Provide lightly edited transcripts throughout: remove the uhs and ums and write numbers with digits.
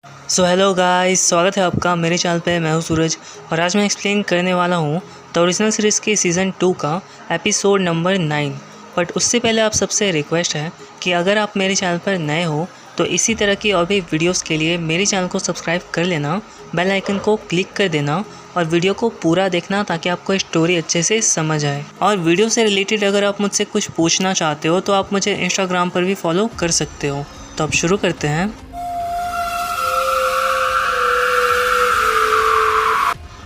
So hello guys, स्वागत है आपका मेरे चैनल पे। मैं हूँ सूरज और आज मैं एक्सप्लेन करने वाला हूँ द ओरिजिनल सीरीज़ के सीज़न 2 का एपिसोड नंबर 9। बट उससे पहले आप सबसे रिक्वेस्ट है कि अगर आप मेरे चैनल पर नए हो तो इसी तरह की और भी वीडियोस के लिए मेरे चैनल को सब्सक्राइब कर लेना, बेल आइकन को क्लिक कर देना और वीडियो को पूरा देखना ताकि आपको स्टोरी अच्छे से समझ आए। और वीडियो से रिलेटेड अगर आप मुझसे कुछ पूछना चाहते हो तो आप मुझे इंस्टाग्राम पर भी फॉलो कर सकते हो। तो अब शुरू करते हैं।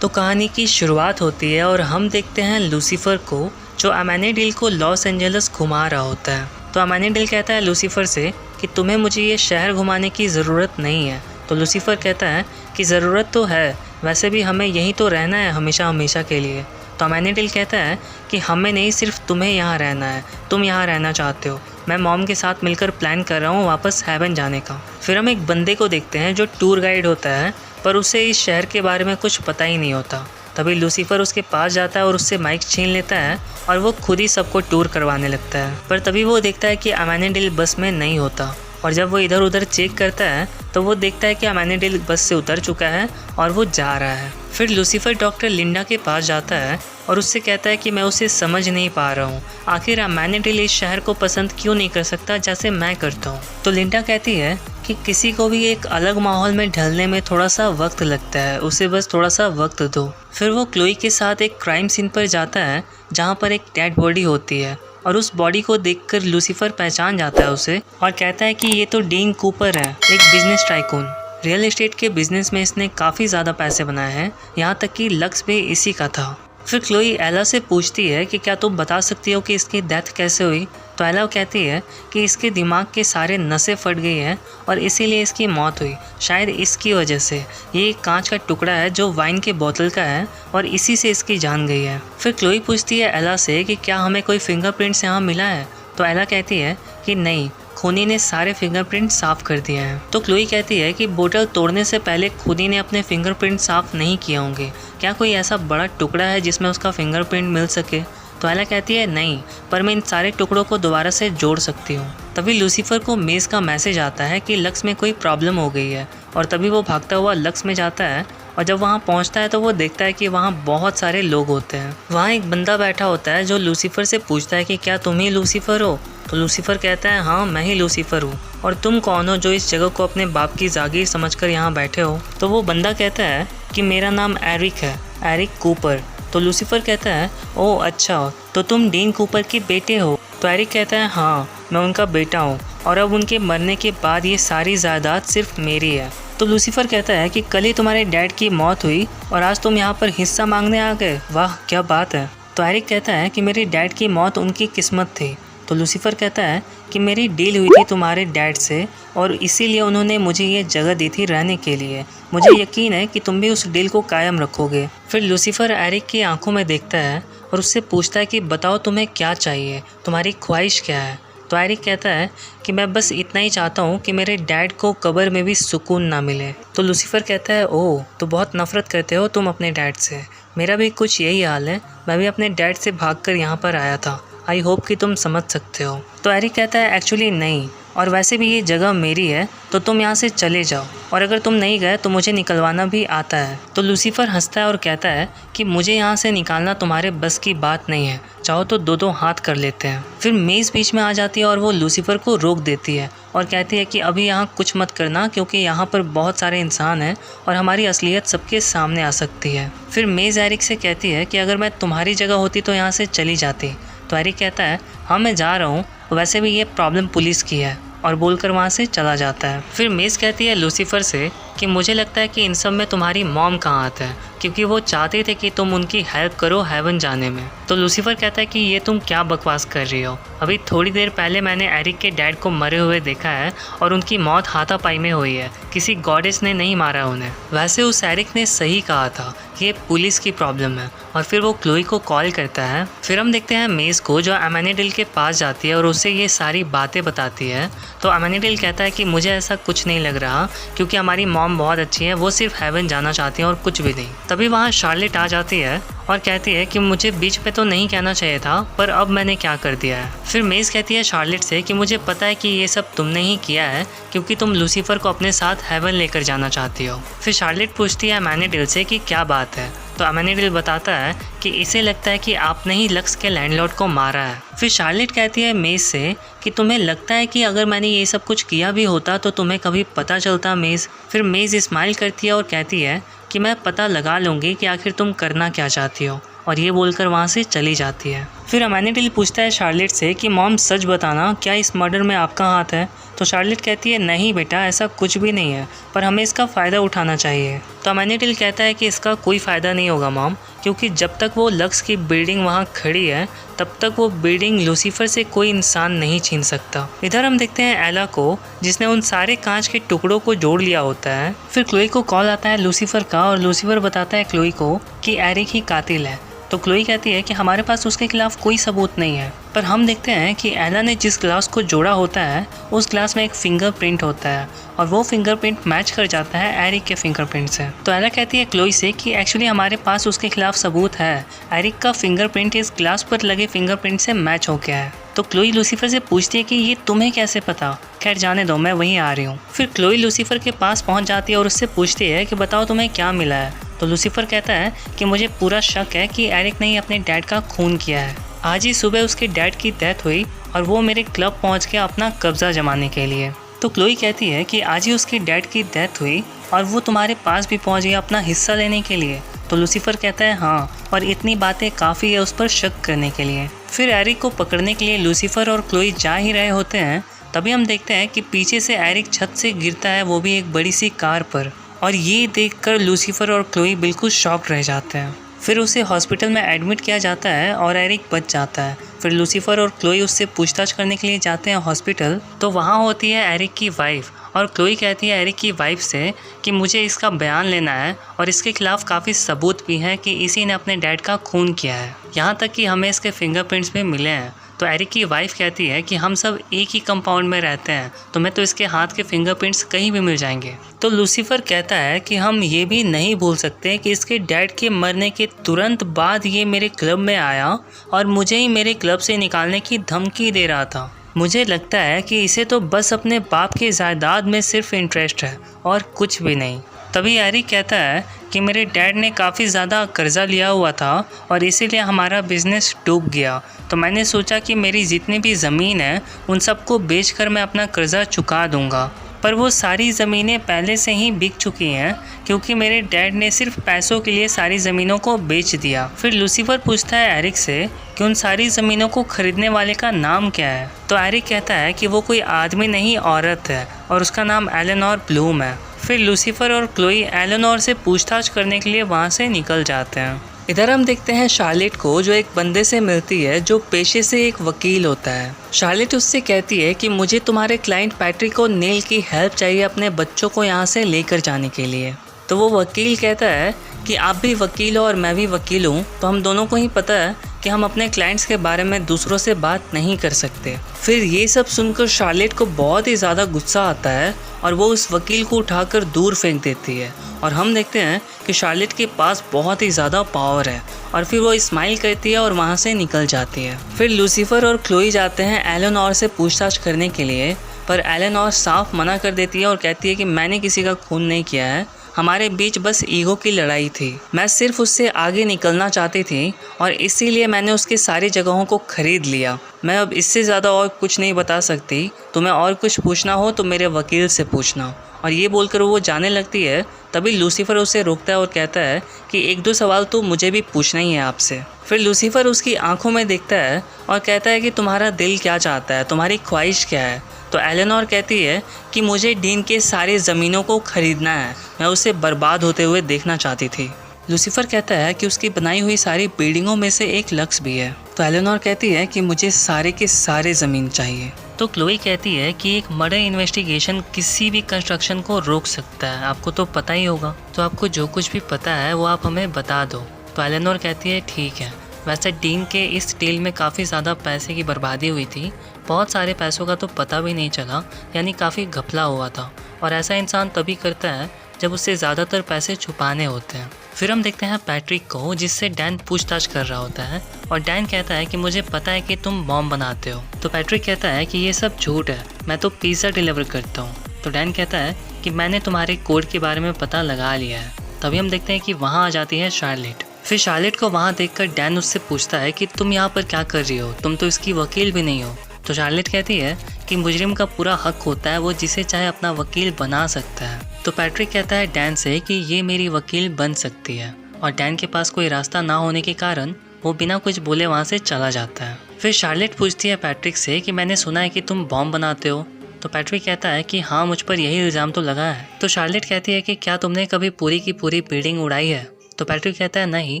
तो कहानी की शुरुआत होती है और हम देखते हैं लूसीफर को, जो अमानीडेल को लॉस एंजल्स घुमा रहा होता है। तो अमानीडेल कहता है लूसीफर से कि तुम्हें मुझे ये शहर घुमाने की ज़रूरत नहीं है। तो लूसीफर कहता है कि ज़रूरत तो है, वैसे भी हमें यहीं तो रहना है हमेशा हमेशा के लिए। तो अमानीडेल कहता है कि हमें नहीं, सिर्फ तुम्हें यहाँ रहना है, तुम यहाँ रहना चाहते हो। मैं मॉम के साथ मिलकर प्लान कर रहा हूँ वापस हेवन जाने का। फिर हम एक बंदे को देखते हैं जो टूर गाइड होता है, पर उसे इस शहर के बारे में कुछ पता ही नहीं होता। तभी लूसीफर उसके पास जाता है और उससे माइक छीन लेता है और वो खुद ही सबको टूर करवाने लगता है। पर तभी वो देखता है कि अमानीडेल बस में नहीं होता और जब वो इधर उधर चेक करता है तो वो देखता है कि अमानीडेल बस से उतर चुका है और वो जा रहा है। फिर लूसीफर डॉक्टर लिंडा के पास जाता है और उससे कहता है कि मैं उसे समझ नहीं पा रहा हूँ, आखिर अमानीडेल इस शहर को पसंद क्यों नहीं कर सकता जैसे मैं करता हूँ। तो लिंडा कहती है कि किसी को भी एक अलग माहौल में ढलने में थोड़ा सा वक्त लगता है, उसे बस थोड़ा सा वक्त दो। फिर वो क्लोई के साथ एक क्राइम सीन पर जाता है जहाँ पर एक डेड बॉडी होती है और उस बॉडी को देखकर लूसीफर पहचान जाता है उसे और कहता है कि ये तो डीन कूपर है, एक बिजनेस टाइकून। रियल एस्टेट के बिजनेस में इसने काफ़ी ज़्यादा पैसे बनाए हैं, यहाँ तक कि लक्स भी इसी का था। फिर क्लोई एला से पूछती है कि क्या तुम बता सकती हो कि इसकी डेथ कैसे हुई। तो एला कहती है कि इसके दिमाग के सारे नसें फट गई हैं और इसीलिए इसकी मौत हुई, शायद इसकी वजह से। ये एक कांच का टुकड़ा है जो वाइन के बोतल का है और इसी से इसकी जान गई है। फिर क्लोई पूछती है एला से कि क्या हमें कोई फिंगरप्रिंट्स यहाँ मिला है। तो एला कहती है कि नहीं, खूनी ने सारे फिंगरप्रिंट साफ कर दिए हैं। तो क्लोई कहती है कि बोतल तोड़ने से पहले खूनी ने अपने फिंगरप्रिंट साफ नहीं किए होंगे, क्या कोई ऐसा बड़ा टुकड़ा है जिसमें उसका फिंगरप्रिंट मिल सके। तो एला कहती है नहीं, पर मैं इन सारे टुकड़ों को दोबारा से जोड़ सकती हूँ। तभी लूसीफर को मेज का मैसेज आता है कि लक्स में कोई प्रॉब्लम हो गई है और तभी वो भागता हुआ लक्स में जाता है और जब वहाँ पहुँचता है तो वो देखता है कि वहाँ बहुत सारे लोग होते हैं। वहाँ एक बंदा बैठा होता है जो लूसीफर से पूछता है कि क्या तुम ही लूसीफर हो। तो लूसीफर कहता है हाँ, मैं ही लूसीफर हूँ, और तुम कौन हो जो इस जगह को अपने बाप की जागीर समझकर यहाँ बैठे हो। तो वो बंदा कहता है कि मेरा नाम एरिक है, एरिक कूपर। तो लूसीफर कहता है ओह अच्छा, तो तुम डीन कूपर के बेटे हो। तो एरिक कहता है हाँ, मैं उनका बेटा हूँ और अब उनके मरने के बाद ये सारी जायदाद सिर्फ मेरी है। तो लूसीफर कहता है कि कल ही तुम्हारे डैड की मौत हुई और आज तुम यहाँ पर हिस्सा मांगने आ गए, वाह क्या बात है। तो एरिक कहता है कि मेरे डैड की मौत उनकी किस्मत थी। तो लूसीफर कहता है कि मेरी डील हुई थी तुम्हारे डैड से और इसीलिए उन्होंने मुझे ये जगह दी थी रहने के लिए। मुझे यकीन है कि तुम भी उस डील को कायम रखोगे। फिर लूसीफर एरिक की आंखों में देखता है और उससे पूछता है कि बताओ तुम्हें क्या चाहिए, तुम्हारी ख्वाहिश क्या है। तो एरिक कहता है कि मैं बस इतना ही चाहता हूँ कि मेरे डैड को कब्र में भी सुकून ना मिले। तो लूसीफर कहता है ओह, तो बहुत नफरत करते हो तुम अपने डैड से। मेरा भी कुछ यही हाल है, मैं भी अपने डैड से भागकर यहाँ पर आया था। आई होप कि तुम समझ सकते हो। तो एरिक कहता है एक्चुअली नहीं, और वैसे भी ये जगह मेरी है तो तुम यहाँ से चले जाओ, और अगर तुम नहीं गए तो मुझे निकलवाना भी आता है। तो लूसीफर हंसता है और कहता है कि मुझे यहाँ से निकालना तुम्हारे बस की बात नहीं है, चाहो तो दो दो हाथ कर लेते हैं। फिर मेज़ बीच में आ जाती है और वो लूसीफर को रोक देती है और कहती है कि अभी यहाँ कुछ मत करना क्योंकि यहाँ पर बहुत सारे इंसान हैं और हमारी असलियत सबके सामने आ सकती है। फिर मेज़ एरिक से कहती है कि अगर मैं तुम्हारी जगह होती तो यहाँ से चली जाती। तो एरिक कहता है हाँ मैं जा रहा हूँ, वैसे भी ये प्रॉब्लम पुलिस की है, और बोलकर वहाँ से चला जाता है। फिर मेज कहती है लूसीफर से कि मुझे लगता है कि इन सब में तुम्हारी मॉम का हाथ है, क्योंकि वो चाहते थे कि तुम उनकी हेल्प करो हेवन जाने में। तो लूसीफर कहता है कि ये तुम क्या बकवास कर रही हो, अभी थोड़ी देर पहले मैंने एरिक के डैड को मरे हुए देखा है और उनकी मौत हाथापाई में हुई है, किसी गॉडेस ने नहीं मारा उन्हें। वैसे उस एरिक ने सही कहा था, ये पुलिस की प्रॉब्लम है। और फिर वो क्लोई को कॉल करता है। फिर हम देखते हैं मेज को जो अमानीडेल के पास जाती है और उसे ये सारी बातें बताती है। तो अमानीडेल कहता है कि मुझे ऐसा कुछ नहीं लग रहा, क्योंकि हमारी मॉम बहुत अच्छी है, वो सिर्फ हेवन जाना चाहती हैं और कुछ भी नहीं। तभी वहाँ शार्लेट आ जाती है और कहती है कि मुझे बीच में तो नहीं कहना चाहिए था, पर अब मैंने क्या कर दिया है। फिर मेज कहती है शार्लेट से कि मुझे पता है कि ये सब तुमने ही किया है क्योंकि तुम लूसीफर को अपने साथ हेवन लेकर जाना चाहती हो। फिर शार्लेट पूछती है अमेनिडल से कि क्या बात है, तो अमेनिडल बताता है कि इसे लगता है कि आपने ही लक्स के लैंडलॉर्ड को मारा है। फिर शार्लेट कहती है मेज से कि तुम्हें लगता है कि अगर मैंने ये सब कुछ किया भी होता तो तुम्हें कभी पता चलता मेज। फिर मेज स्माइल करती है और कहती है कि मैं पता लगा लूँगी कि आखिर तुम करना क्या चाहती हो, और ये बोलकर वहाँ से चली जाती है। फिर अमेनिडल पूछता है शार्लेट से कि मॉम सच बताना, क्या इस मर्डर में आपका हाथ है? तो शार्लेट कहती है नहीं बेटा, ऐसा कुछ भी नहीं है, पर हमें इसका फ़ायदा उठाना चाहिए। तो अमेनिडल कहता है कि इसका कोई फ़ायदा नहीं होगा मॉम, क्योंकि जब तक वो लक्स की बिल्डिंग वहाँ खड़ी है तब तक वो बिल्डिंग लूसीफर से कोई इंसान नहीं छीन सकता। इधर हम देखते हैं एला को, जिसने उन सारे कांच के टुकड़ों को जोड़ लिया होता है। फिर क्लोई को कॉल आता है लूसीफर का और लूसीफर बताता है क्लोई को कि एरिक ही कातिल है। तो क्लोई कहती है कि हमारे पास उसके खिलाफ कोई सबूत नहीं है, पर हम देखते हैं कि एला ने जिस ग्लास को जोड़ा होता है उस ग्लास में एक फिंगरप्रिंट होता है और वो फिंगरप्रिंट मैच कर जाता है एरिक के फिंगरप्रिंट से। तो एला कहती है क्लोई से कि एक्चुअली हमारे पास उसके खिलाफ सबूत है, एरिक का फिंगरप्रिंट इस ग्लास पर लगे फिंगरप्रिंट से मैच हो गया है। तो क्लोई लूसीफर से पूछती है कि ये तुम्हें कैसे पता? खैर जाने दो, मैं वहीं आ रही हूँ। फिर क्लोई लूसीफर के पास पहुँच जाती है और उससे पूछती है कि बताओ तुम्हें क्या मिला है। तो लूसीफर कहता है कि मुझे पूरा शक है कि एरिक ने ही अपने डैड का खून किया है। आज ही सुबह उसके डैड की डेथ हुई और वो मेरे क्लब पहुंच गया अपना कब्जा जमाने के लिए। तो क्लोई कहती है कि आज ही उसके डैड की डेथ हुई और वो तुम्हारे पास भी पहुंच गया अपना हिस्सा लेने के लिए। तो लूसीफर कहता है हाँ, और इतनी बातें काफ़ी है उस पर शक करने के लिए। फिर एरिक को पकड़ने के लिए लूसीफर और क्लोई जा ही रहे होते हैं, तभी हम देखते हैं कि पीछे से एरिक छत से गिरता है, वो भी एक बड़ी सी कार पर, और ये देखकर लूसीफर और क्लोई बिल्कुल शॉक्ड रह जाते हैं। फिर उसे हॉस्पिटल में एडमिट किया जाता है और एरिक बच जाता है। फिर लूसीफर और क्लोई उससे पूछताछ करने के लिए जाते हैं हॉस्पिटल, तो वहाँ होती है एरिक की वाइफ और क्लोई कहती है एरिक की वाइफ से कि मुझे इसका बयान लेना है और इसके खिलाफ काफ़ी सबूत भी हैं कि इसी ने अपने डैड का खून किया है, यहाँ तक कि हमें इसके फिंगरप्रिंट्स भी मिले हैं। तो एरिक की वाइफ कहती है कि हम सब एक ही कंपाउंड में रहते हैं, तुम्हें तो इसके हाथ के फिंगरप्रिंट्स कहीं भी मिल जाएंगे। तो लूसीफर कहता है कि हम ये भी नहीं भूल सकते कि इसके डैड के मरने के तुरंत बाद ये मेरे क्लब में आया और मुझे ही मेरे क्लब से निकालने की धमकी दे रहा था। मुझे लगता है कि इसे तो बस अपने बाप की जायदाद में सिर्फ इंटरेस्ट है और कुछ भी नहीं। तभी एरिक कहता है कि मेरे डैड ने काफ़ी ज़्यादा कर्जा लिया हुआ था और इसीलिए हमारा बिज़नेस डूब गया, तो मैंने सोचा कि मेरी जितनी भी ज़मीन है उन सबको बेचकर मैं अपना कर्जा चुका दूंगा। पर वो सारी ज़मीनें पहले से ही बिक चुकी हैं क्योंकि मेरे डैड ने सिर्फ पैसों के लिए सारी ज़मीनों को बेच दिया। फिर लूसीफर पूछता है एरिक से कि उन सारी ज़मीनों को खरीदने वाले का नाम क्या है। तो एरिक कहता है कि वो कोई आदमी नहीं औरत है और उसका नाम एलेनोर ब्लूम है। फिर लूसीफर और क्लोई एलेनोर से पूछताछ करने के लिए वहाँ से निकल जाते हैं। इधर हम देखते हैं शार्लेट को, जो एक बंदे से मिलती है जो पेशे से एक वकील होता है। शार्लेट उससे कहती है कि मुझे तुम्हारे क्लाइंट पैट्रिक और नील की हेल्प चाहिए अपने बच्चों को यहाँ से लेकर जाने के लिए। तो वो वकील कहता है कि आप भी वकील हो और मैं भी वकील हूँ, तो हम दोनों को ही पता है कि हम अपने क्लाइंट्स के बारे में दूसरों से बात नहीं कर सकते। फिर ये सब सुनकर शार्लेट को बहुत ही ज़्यादा गुस्सा आता है और वो उस वकील को उठाकर दूर फेंक देती है और हम देखते हैं कि शार्लेट के पास बहुत ही ज़्यादा पावर है और फिर वो स्माइल करती है और वहाँ से निकल जाती है। फिर लूसीफर और क्लोई जाते हैं एलेनोर से पूछताछ करने के लिए, पर एलेनोर साफ मना कर देती है और कहती है कि मैंने किसी का खून नहीं किया है, हमारे बीच बस ईगो की लड़ाई थी, मैं सिर्फ उससे आगे निकलना चाहती थी और इसीलिए मैंने उसकी सारी जगहों को खरीद लिया। मैं अब इससे ज़्यादा और कुछ नहीं बता सकती, तुम्हें और कुछ पूछना हो तो मेरे वकील से पूछना। और ये बोलकर वो जाने लगती है, तभी लूसीफर उसे रोकता है और कहता है कि एक दो सवाल तो मुझे भी पूछना ही है आपसे। फिर लूसीफर उसकी आंखों में देखता है और कहता है कि तुम्हारा दिल क्या चाहता है, तुम्हारी ख्वाहिश क्या है। तो एलेनोर कहती है कि मुझे डीन के सारे ज़मीनों को खरीदना है, मैं उसे बर्बाद होते हुए देखना चाहती थी। लूसीफर कहता है कि उसकी बनाई हुई सारी बिल्डिंगों में से एक लक्स भी है। तो एलेनोर कहती है कि मुझे सारे के सारे ज़मीन चाहिए। तो क्लोई कहती है कि एक मर्डर इन्वेस्टिगेशन किसी भी कंस्ट्रक्शन को रोक सकता है, आपको तो पता ही होगा, तो आपको जो कुछ भी पता है वो आप हमें बता दो। तो एलेनोर कहती है ठीक है, वैसे डीन के इस डील में काफ़ी ज़्यादा पैसे की बर्बादी हुई थी, बहुत सारे पैसों का तो पता भी नहीं चला, यानी काफ़ी घपला हुआ था, और ऐसा इंसान तभी करता है जब उससे ज़्यादातर पैसे छुपाने होते हैं। फिर हम देखते हैं पैट्रिक को, जिससे डैन पूछताछ कर रहा होता है और डैन कहता है कि मुझे पता है कि तुम बॉम्ब बनाते हो। तो पैट्रिक कहता है कि ये सब झूठ है, मैं तो पिज़्ज़ा डिलीवर करता हूँ। तो डैन कहता है कि मैंने तुम्हारे कोड के बारे में पता लगा लिया है। तभी हम देखते हैं कि वहाँ आ जाती है शार्लेट। फिर शार्लेट को वहाँ देखकर डैन उससे पूछता है कि तुम यहाँ पर क्या कर रही हो, तुम तो इसकी वकील भी नहीं हो। तो शार्लेट कहती है कि मुजरिम का पूरा हक होता है, वो जिसे चाहे अपना वकील बना सकता है। तो पैट्रिक कहता है डैन से कि ये मेरी वकील बन सकती है, और डैन के पास कोई रास्ता ना होने के कारण वो बिना कुछ बोले वहाँ से चला जाता है। फिर शार्लेट पूछती है पैट्रिक से कि मैंने सुना है कि तुम बॉम्ब बनाते हो। तो पैट्रिक कहता है कि हाँ, मुझ पर यही इल्ज़ाम तो लगा है। तो शार्लेट कहती है कि क्या तुमने कभी पूरी की पूरी बिल्डिंग उड़ाई है। तो पैट्रिक कहता है नहीं,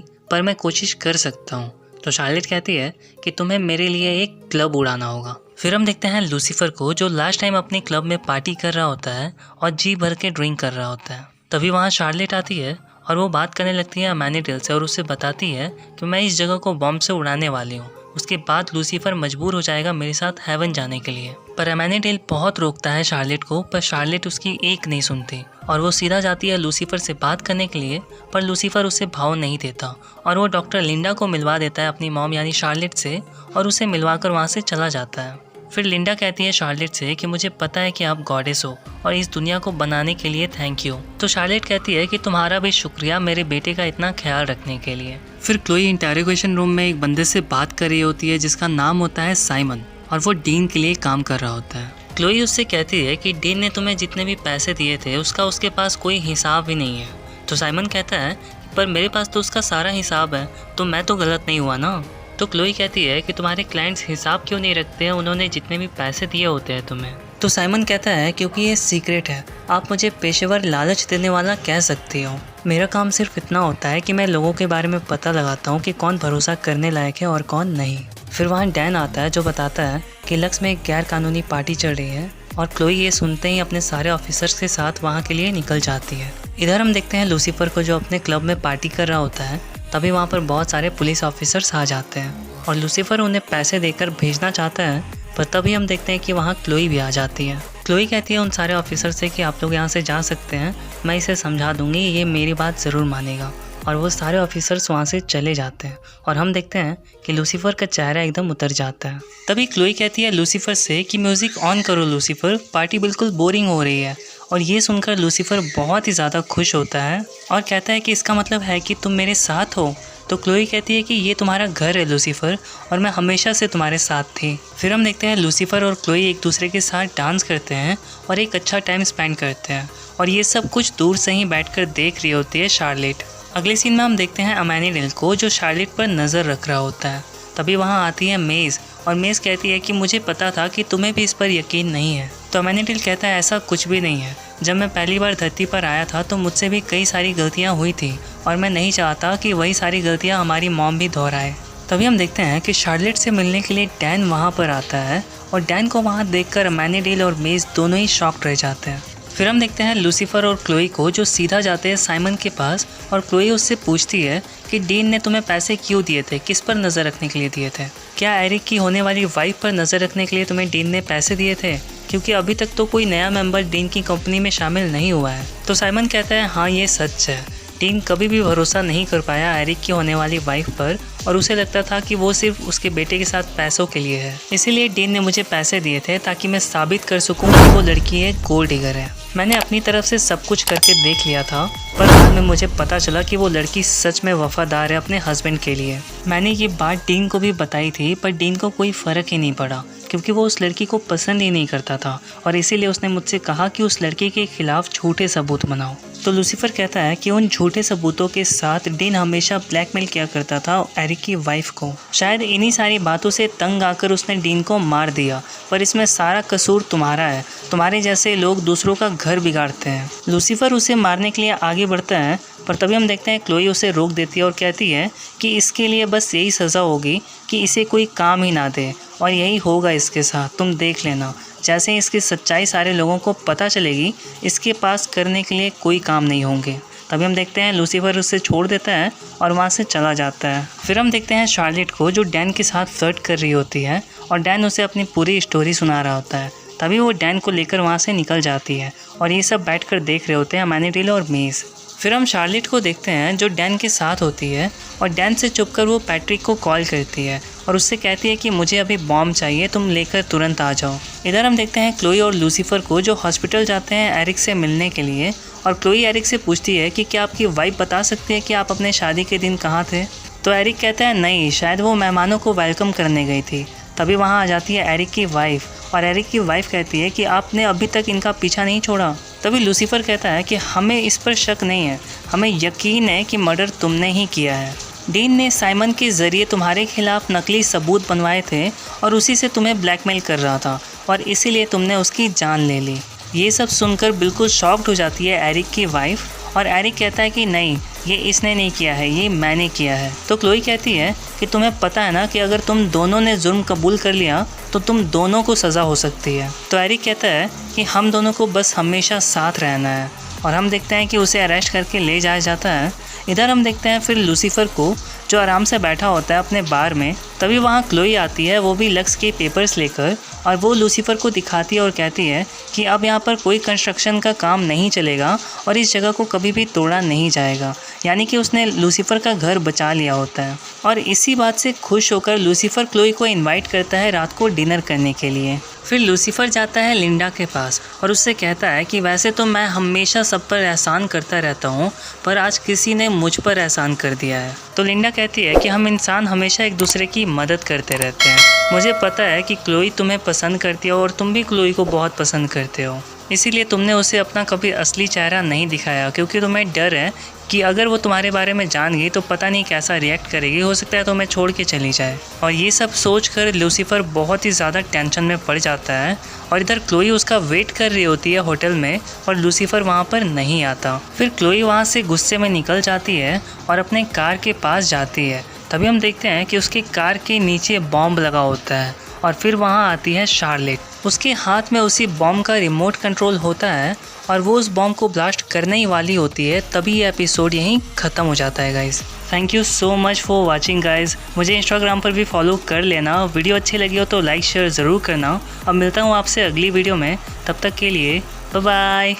पर मैं कोशिश कर सकता हूँ। तो शार्लेट कहती है कि तुम्हें मेरे लिए एक क्लब उड़ाना होगा। फिर हम देखते हैं लूसीफर को, जो लास्ट टाइम अपने क्लब में पार्टी कर रहा होता है और जी भर के ड्रिंक कर रहा होता है। तभी वहाँ शार्लेट आती है और वो बात करने लगती है अमेनिडल से और उससे बताती है कि मैं इस जगह को बॉम्ब से उड़ाने वाली हूँ। उसके बाद लूसीफर मजबूर हो जाएगा मेरे साथ हेवन जाने के लिए। पर अमेनिडल बहुत रोकता है शार्लेट को, पर शार्लेट उसकी एक नहीं सुनती और वो सीधा जाती है लूसीफर से बात करने के लिए। पर लूसीफर उसे भाव नहीं देता और वो डॉक्टर लिंडा को मिलवा देता है अपनी मॉम यानी शार्लेट से, और उसे मिलवाकर वहाँ से चला जाता है। फिर लिंडा कहती है शार्लेट से कि मुझे पता है कि आप गॉडेस हो और इस दुनिया को बनाने के लिए थैंक यू। तो शार्लेट कहती है कि तुम्हारा भी शुक्रिया मेरे बेटे का इतना ख्याल रखने के लिए। फिर क्लोई इंटेरोगेशन रूम में एक बंदे से बात कर रही होती है जिसका नाम होता है साइमन, और वो डीन के लिए काम कर रहा होता है। क्लोई उससे कहती है कि डीन ने तुम्हें जितने भी पैसे दिए थे उसका उसके पास कोई हिसाब ही नहीं है। तो साइमन कहता है पर मेरे पास तो उसका सारा हिसाब है, तो मैं तो गलत नहीं हुआ ना। तो क्लोई कहती है कि तुम्हारे क्लाइंट्स हिसाब क्यों नहीं रखते हैं, उन्होंने जितने भी पैसे दिए होते हैं तुम्हें। तो साइमन कहता है क्योंकि ये सीक्रेट है, आप मुझे पेशेवर लालच देने वाला कह सकती हो। मेरा काम सिर्फ इतना होता है कि मैं लोगों के बारे में पता लगाता हूँ कि कौन भरोसा करने लायक है और कौन नहीं। फिर वहाँ डैन आता है जो बताता है कि लक्स में एक गैर कानूनी पार्टी चल रही है, और क्लोई ये सुनते ही अपने सारे ऑफिसर्स के साथ वहाँ के लिए निकल जाती है। इधर हम देखते हैं लूसीफर को, जो अपने क्लब में पार्टी कर रहा होता है। तभी वहाँ पर बहुत सारे पुलिस ऑफिसर्स आ जाते हैं और लूसीफर उन्हें पैसे देकर भेजना चाहता है, पर तभी हम देखते हैं कि वहाँ क्लोई भी आ जाती है। क्लोई कहती है उन सारे ऑफिसर से कि आप लोग यहाँ से जा सकते हैं, मैं इसे समझा दूंगी, ये मेरी बात ज़रूर मानेगा। और वो सारे ऑफिसर्स वहाँ से चले जाते हैं और हम देखते हैं कि लूसीफर का चेहरा एकदम उतर जाता है। तभी क्लोई कहती है लूसीफर से कि म्यूज़िक ऑन करो लूसीफर, पार्टी बिल्कुल बोरिंग हो रही है। और ये सुनकर लूसीफर बहुत ही ज़्यादा खुश होता है और कहता है कि इसका मतलब है कि तुम मेरे साथ हो। तो क्लोई कहती है कि ये तुम्हारा घर है लूसीफर, और मैं हमेशा से तुम्हारे साथ थी। फिर हम देखते हैं लूसीफर और क्लोई एक दूसरे के साथ डांस करते हैं और एक अच्छा टाइम स्पेंड करते हैं, और ये सब कुछ दूर से ही बैठकर देख रही होती है शार्लेट। अगले सीन में हम देखते हैं अमेनिडल को, जो शार्लेट पर नज़र रख रहा होता है। तभी वहाँ आती है मेज़, और मेज़ कहती है कि मुझे पता था कि तुम्हें भी इस पर यकीन नहीं है। तो अमेनिडल कहता है ऐसा कुछ भी नहीं है, जब मैं पहली बार धरती पर आया था तो मुझसे भी कई सारी गलतियाँ हुई थी, और मैं नहीं चाहता कि वही सारी गलतियाँ हमारी मॉम भी दोहराए। तभी हम देखते हैं कि शार्लेट से मिलने के लिए डैन वहाँ पर आता है, और डैन को वहाँ देखकर अमेनिडल और मेज़ दोनों ही शॉक्ड रह जाते हैं। फिर हम देखते हैं लूसीफर और क्लोई को, जो सीधा जाते हैं साइमन के पास, और क्लोई उससे पूछती है कि डीन ने तुम्हें पैसे क्यों दिए थे, किस पर नज़र रखने के लिए दिए थे। क्या एरिक की होने वाली वाइफ पर नज़र रखने के लिए तुम्हें डीन ने पैसे दिए थे, क्योंकि अभी तक तो कोई नया मेंबर डीन की कंपनी में शामिल नहीं हुआ है। तो साइमन कहता है हाँ ये सच है, डीन कभी भी भरोसा नहीं कर पाया एरिक की होने वाली वाइफ पर, और उसे लगता था कि वो सिर्फ उसके बेटे के साथ पैसों के लिए है। इसीलिए डीन ने मुझे पैसे दिए थे ताकि मैं साबित कर सकूं कि वो लड़की एक गोल्ड डिगर है। मैंने अपनी तरफ से सब कुछ करके देख लिया था, पर बाद में मुझे पता चला कि वो लड़की सच में वफादार है अपने हस्बैंड के लिए। मैंने ये बात डीन को भी बताई थी, पर डीन को कोई फ़र्क ही नहीं पड़ा, क्योंकि वो उस लड़की को पसंद ही नहीं करता था, और इसीलिए उसने मुझसे कहा कि उस लड़की के खिलाफ झूठे सबूत बनाओ। तो लूसीफर कहता है कि उन झूठे सबूतों के साथ डीन हमेशा ब्लैकमेल किया करता था एरिक की वाइफ को। शायद इन्हीं सारी बातों से तंग आकर उसने डीन को मार दिया, पर इसमें सारा कसूर तुम्हारा है, तुम्हारे जैसे लोग दूसरों का घर बिगाड़ते हैं। लूसीफर उसे मारने के लिए आगे बढ़ता है, पर तभी हम देखते हैं क्लोई उसे रोक देती है और कहती है कि इसके लिए बस यही सज़ा होगी कि इसे कोई काम ही ना दे, और यही होगा इसके साथ, तुम देख लेना। जैसे ही इसकी सच्चाई सारे लोगों को पता चलेगी, इसके पास करने के लिए कोई काम नहीं होंगे। तभी हम देखते हैं लूसीफर उसे छोड़ देता है और वहाँ से चला जाता है। फिर हम देखते हैं शार्लेट को, जो डैन के साथ फ्लर्ट कर रही होती है, और डैन उसे अपनी पूरी स्टोरी सुना रहा होता है। तभी वो डैन को लेकर वहाँ से निकल जाती है, और ये सब बैठकर देख रहे होते हैं अमेनिडल और मेज़। फिर हम शार्लेट को देखते हैं जो डैन के साथ होती है और डैन से छुपकर वो पैट्रिक को कॉल करती है और उससे कहती है कि मुझे अभी बॉम्ब चाहिए, तुम लेकर तुरंत आ जाओ। इधर हम देखते हैं क्लोई और लूसीफर को जो हॉस्पिटल जाते हैं एरिक से मिलने के लिए और क्लोई एरिक से पूछती है कि क्या आपकी वाइफ बता सकती है कि आप अपने शादी के दिन कहाँ थे। तो एरिक कहता है नहीं, शायद वो मेहमानों को वेलकम करने गई थी। तभी वहाँ आ जाती है एरिक की वाइफ और एरिक की वाइफ कहती है कि आपने अभी तक इनका पीछा नहीं छोड़ा। तभी लूसीफर कहता है कि हमें इस पर शक नहीं है, हमें यकीन है कि मर्डर तुमने ही किया है। डीन ने साइमन के ज़रिए तुम्हारे खिलाफ नकली सबूत बनवाए थे और उसी से तुम्हें ब्लैकमेल कर रहा था और इसीलिए तुमने उसकी जान ले ली। ये सब सुनकर बिल्कुल शॉक्ड हो जाती है एरिक की वाइफ और एरिक कहता है कि नहीं, ये इसने नहीं किया है, ये मैंने किया है। तो क्लोई कहती है कि तुम्हें पता है ना कि अगर तुम दोनों ने जुर्म कबूल कर लिया तो तुम दोनों को सज़ा हो सकती है। तो एरिक कहता है कि हम दोनों को बस हमेशा साथ रहना है और हम देखते हैं कि उसे अरेस्ट करके ले जाया जाता है। इधर हम देखते हैं फिर लूसीफर को जो आराम से बैठा होता है अपने बार में। तभी वहाँ क्लोई आती है, वो भी लक्स के पेपर्स लेकर, और वो लूसीफर को दिखाती है और कहती है कि अब यहाँ पर कोई कंस्ट्रक्शन का काम नहीं चलेगा और इस जगह को कभी भी तोड़ा नहीं जाएगा। यानी कि उसने लूसीफर का घर बचा लिया होता है और इसी बात से खुश होकर लूसीफर क्लोई को इनवाइट करता है रात को डिनर करने के लिए। फिर लूसीफर जाता है लिंडा के पास और उससे कहता है कि वैसे तो मैं हमेशा सब पर एहसान करता रहता हूँ, पर आज किसी ने मुझ पर एहसान कर दिया है। तो लिंडा कहती है कि हम इंसान हमेशा एक दूसरे की मदद करते रहते हैं। मुझे पता है कि क्लोई तुम्हें पसंद करती है और तुम भी क्लोई को बहुत पसंद करते हो, इसीलिए तुमने उसे अपना कभी असली चेहरा नहीं दिखाया क्योंकि तुम्हें डर है कि अगर वो तुम्हारे बारे में जान गई तो पता नहीं कैसा रिएक्ट करेगी, हो सकता है तुम्हें छोड़ के चली जाए। और ये सब सोचकर लूसीफर बहुत ही ज़्यादा टेंशन में पड़ जाता है और इधर क्लोई उसका वेट कर रही होती है होटल में और लूसीफर वहाँ पर नहीं आता। फिर क्लोई वहाँ से गुस्से में निकल जाती है और अपने कार के पास जाती है। तभी हम देखते हैं कि उसकी कार के नीचे बॉम्ब लगा होता है और फिर वहाँ आती है शार्लेट। उसके हाथ में उसी बॉम्ब का रिमोट कंट्रोल होता है और वो उस बॉम्ब को ब्लास्ट करने ही वाली होती है। तभी ये एपिसोड यहीं ख़त्म हो जाता है guys. Thank you so much for watching guys. मुझे इंस्टाग्राम पर भी फॉलो कर लेना। वीडियो अच्छी लगी हो तो लाइक शेयर ज़रूर करना। अब मिलता हूँ आपसे अगली वीडियो में, तब तक के लिए बाय बाय।